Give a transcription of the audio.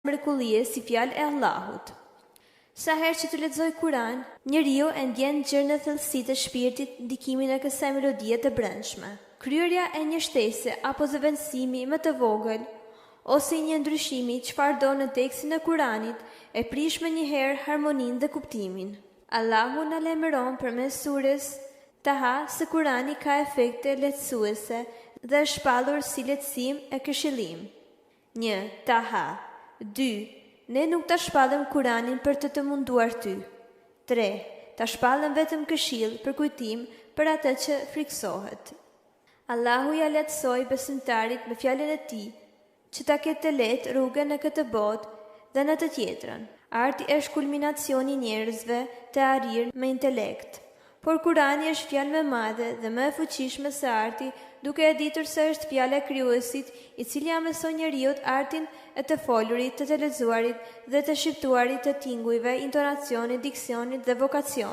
mrekullie si fjalë e Allahut. Sa herë që të lexoj Kur'an, njeriu e ndjen gjërën e thellësitë të shpirtit, ndikimin e kësaj melodie të brendshme. Kryerja e një shtese apo zëvendësimi më të vogël ose një ndryshimi çfarë do në tekstin e Kuranit e prish më njëherë harmoninë dhe kuptimin. Allahu na lajmëron përmes surës Taha se Kurani ka efekte lehtësuese dhe është shpallur si lehtësim e këshillim. 1. Taha. 2. Ne nuk ta shpallëm Kuranin për të munduar ty. 3. Ta shpallëm vetëm këshill për kujtim për atë që friksohet. Allahu ja lehtësoi besimtarit me fjalën e tij që ta ketë të lehtë rrugën në këtë botë dhe në të tjetrën. Arti është kulminacioni i njerëzve të arrirë me intelekt. Por Kurani është fjalë më e madhe dhe më e fuqishme se arti, duke e ditur se është fjala e Krijuesit, i cili ja mëson njeriu artin e të folurit, të lexuarit dhe të shiftuarit të tingujve, intonacionit, diksionit dhe vokacionit.